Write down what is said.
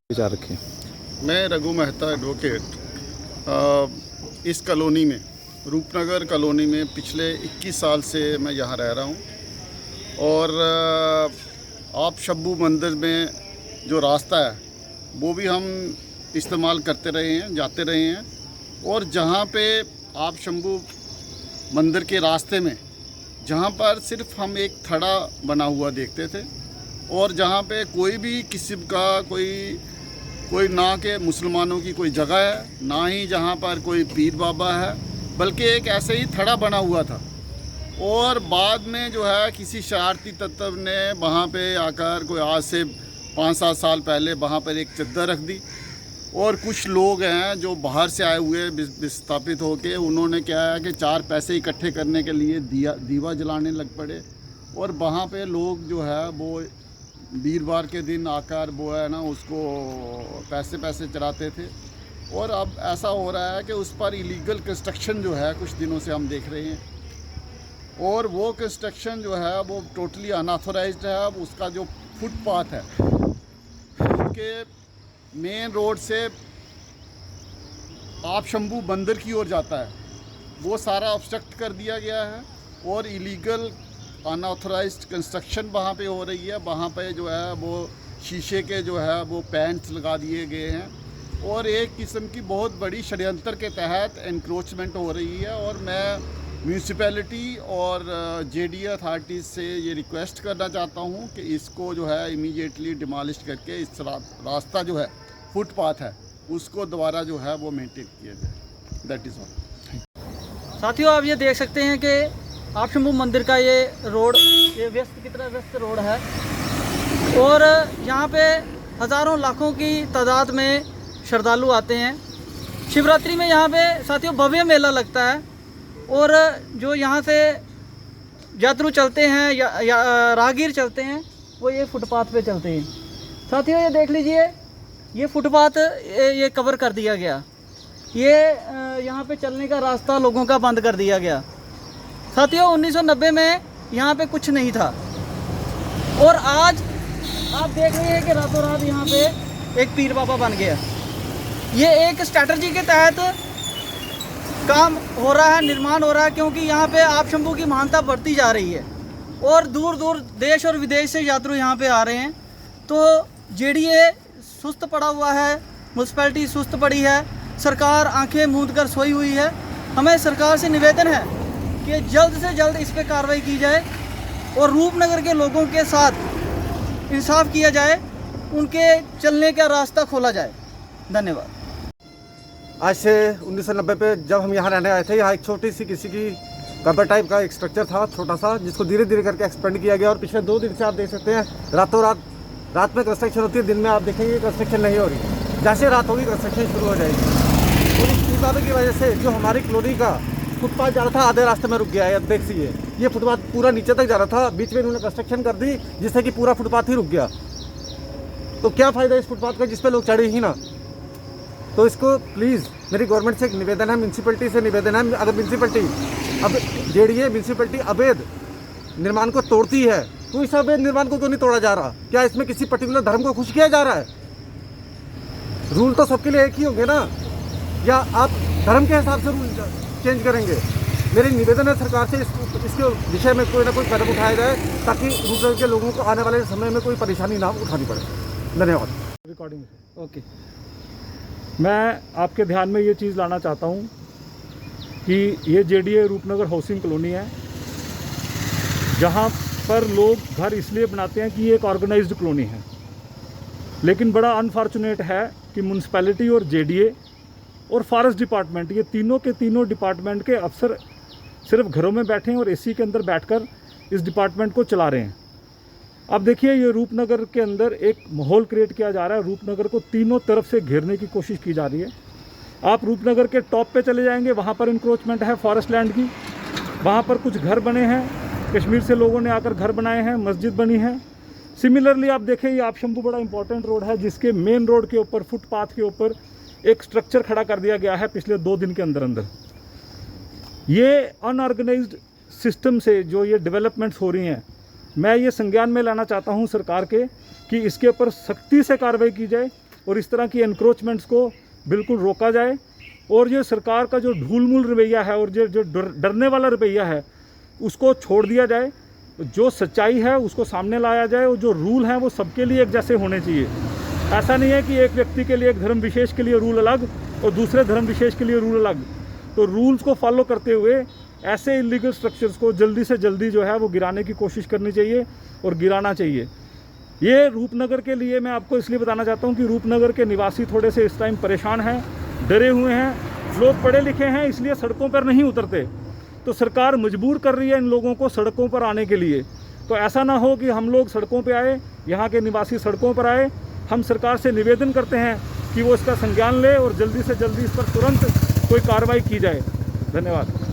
विचार रखें। मैं रघु मेहता एडवोकेट इस कॉलोनी में, रूपनगर कॉलोनी में पिछले 21 साल से मैं यहाँ रह रहा हूँ। और आप शंभू मंदिर में जो रास्ता है वो भी हम इस्तेमाल करते रहे हैं, जाते रहे हैं। और जहाँ पे आप शंभू मंदिर के रास्ते में जहाँ पर सिर्फ हम एक थड़ा बना हुआ देखते थे, और जहाँ पे कोई भी किस्म का कोई ना के मुसलमानों की कोई जगह है, ना ही जहाँ पर कोई पीर बाबा है, बल्कि एक ऐसे ही थड़ा बना हुआ था। और बाद में जो है किसी शरारती तत्व ने वहाँ पे आकर, कोई आज से 5-7 साल पहले वहाँ पर एक चद्दर रख दी, और कुछ लोग हैं जो बाहर से आए हुए विस्थापित होके, उन्होंने क्या है कि 4 पैसे इकट्ठे करने के लिए दीवा जलाने लग पड़े। और वहाँ पे लोग जो है वो वीरवार के दिन आकर वो है ना उसको पैसे चढ़ाते थे। और अब ऐसा हो रहा है कि उस पर इलीगल कंस्ट्रक्शन जो है कुछ दिनों से हम देख रहे हैं, और वो कंस्ट्रक्शन जो है वो टोटली अनऑथोराइज्ड है। अब उसका जो फुटपाथ है उनके मेन रोड से आप शंभू मंदिर की ओर जाता है, वो सारा ऑब्स्ट्रक्ट कर दिया गया है। और इलीगल अनऑथराइज्ड कंस्ट्रक्शन वहाँ पे हो रही है। वहाँ पे जो है वो शीशे के जो है वो पैंट्स लगा दिए गए हैं, और एक किस्म की बहुत बड़ी षड्यंत्र के तहत एनक्रोचमेंट हो रही है। और मैं म्यूनिसिपैलिटी और जेडीए अथॉरिटीज़ से ये रिक्वेस्ट करना चाहता हूँ कि इसको जो है इमीडिएटली डिमॉलिश करके इस रास्ता जो है फुटपाथ है उसको दोबारा जो है वो मेंटेन किया जाए। That is all. साथियों, आप ये देख सकते हैं कि आप शंभू मंदिर का ये रोड, ये कितना व्यस्त रोड है, और यहाँ पे हज़ारों लाखों की तादाद में श्रद्धालु आते हैं। शिवरात्रि में यहाँ पे साथियों भव्य मेला लगता है, और जो यहाँ से यात्रु चलते हैं या राहगीर चलते हैं वो ये फुटपाथ पे चलते हैं। साथियों, ये देख लीजिए, ये फुटपाथ ये कवर कर दिया गया, ये यहाँ पे चलने का रास्ता लोगों का बंद कर दिया गया। साथियों, 1990 में यहाँ पे कुछ नहीं था, और आज आप देख रहे हैं कि रातों रात यहाँ पे एक पीर बाबा बन गया। ये एक स्ट्रैटेजी के तहत काम हो रहा है, निर्माण हो रहा है, क्योंकि यहाँ पे आप शंभू की महानता बढ़ती जा रही है, और दूर दूर देश और विदेश से यात्रु यहाँ पे आ रहे हैं। तो जेडीए सुस्त पड़ा हुआ है, म्यूनसिपैलिटी सुस्त पड़ी है, सरकार आंखें मूंद कर सोई हुई है। हमें सरकार से निवेदन है कि जल्द से जल्द इस पर कार्रवाई की जाए, और रूपनगर के लोगों के साथ इंसाफ किया जाए, उनके चलने का रास्ता खोला जाए। धन्यवाद। आज से 1990 पे जब हम यहाँ रहने आए थे, यहाँ एक छोटी सी किसी की कब्र टाइप का एक स्ट्रक्चर था, छोटा सा, जिसको धीरे धीरे करके एक्सपेंड किया गया। और पिछले 2 दिन से आप देख सकते हैं रातों रात में कंस्ट्रक्शन होती है, दिन में आप देखेंगे कंस्ट्रक्शन नहीं हो रही। जैसे रात होगी कंस्ट्रक्शन शुरू हो जाएगी। और इस फुटपाथ की वजह से जो हमारी कॉलोनी का फुटपाथ जा रहा था आधे रास्ते में रुक गया है। अब देखिए, ये फुटपाथ पूरा नीचे तक जा रहा था, बीच में इन्होंने कंस्ट्रक्शन कर दी जिससे कि पूरा फुटपाथ ही रुक गया। तो क्या फ़ायदा इस फुटपाथ का जिस पे लोग चढ़े ही ना। तो इसको प्लीज़ मेरी गवर्नमेंट से एक निवेदन है, म्यूनसिपैलिटी से निवेदन है, अगर म्यूनसिपैलिटी अब जेडीए म्यूनसिपैलिटी अवैध निर्माण को तोड़ती है तो इस अवैध निर्माण को क्यों नहीं तोड़ा जा रहा? क्या इसमें किसी पर्टिकुलर धर्म को खुश किया जा रहा है? रूल तो सबके लिए एक ही होंगे ना, या आप धर्म के हिसाब से रूल चेंज करेंगे? मेरी निवेदन है सरकार से इसके विषय में कोई ना कोई कदम उठाया जाए, ताकि रूरल के लोगों को आने वाले समय में कोई परेशानी ना उठानी पड़े। धन्यवाद। Recording okay. मैं आपके ध्यान में ये चीज़ लाना चाहता हूँ कि ये जेडीए रूपनगर हाउसिंग कॉलोनी है, जहाँ पर लोग घर इसलिए बनाते हैं कि ये एक ऑर्गेनाइज्ड कॉलोनी है। लेकिन बड़ा अनफॉर्चुनेट है कि म्यूनसिपैलिटी और जेडीए और फॉरेस्ट डिपार्टमेंट, ये तीनों के तीनों डिपार्टमेंट के अफसर सिर्फ घरों में बैठे हैं और एसी के अंदर बैठकर इस डिपार्टमेंट को चला रहे हैं। अब देखिए, ये रूपनगर के अंदर एक माहौल क्रिएट किया जा रहा है, रूपनगर को तीनों तरफ से घेरने की कोशिश की जा रही है। आप रूपनगर के टॉप पे चले जाएंगे, वहाँ पर इंक्रोचमेंट है फॉरेस्ट लैंड की, वहाँ पर कुछ घर बने हैं, कश्मीर से लोगों ने आकर घर बनाए हैं, मस्जिद बनी है। सिमिलरली आप देखें, ये आप शंभू बड़ा इंपॉर्टेंट रोड है, जिसके मेन रोड के ऊपर फुटपाथ के ऊपर एक स्ट्रक्चर खड़ा कर दिया गया है पिछले 2 दिन के अंदर अंदर। ये अनऑर्गेनाइज्ड सिस्टम से जो ये डेवलपमेंट्स हो रही हैं, मैं ये संज्ञान में लाना चाहता हूँ सरकार के कि इसके ऊपर सख्ती से कार्रवाई की जाए और इस तरह की एनक्रोचमेंट्स को बिल्कुल रोका जाए। और ये सरकार का जो ढूलमूल रवैया है और जो डरने वाला रवैया है उसको छोड़ दिया जाए। जो सच्चाई है उसको सामने लाया जाए और जो रूल हैं वो सबके लिए एक जैसे होने चाहिए। ऐसा नहीं है कि एक व्यक्ति के लिए, एक धर्म विशेष के लिए रूल अलग और दूसरे धर्म विशेष के लिए रूल अलग। तो रूल्स को फॉलो करते हुए ऐसे इलीगल स्ट्रक्चर्स को जल्दी से जल्दी जो है वो गिराने की कोशिश करनी चाहिए और गिराना चाहिए। ये रूपनगर के लिए मैं आपको इसलिए बताना चाहता हूँ कि रूपनगर के निवासी थोड़े से इस टाइम परेशान हैं, डरे हुए हैं। लोग पढ़े लिखे हैं इसलिए सड़कों पर नहीं उतरते, तो सरकार मजबूर कर रही है इन लोगों को सड़कों पर आने के लिए। तो ऐसा ना हो कि हम लोग सड़कों पर आए, यहाँ के निवासी सड़कों पर आए। हम सरकार से निवेदन करते हैं कि वो इसका संज्ञान ले और जल्दी से जल्दी इस पर तुरंत कोई कार्रवाई की जाए। धन्यवाद।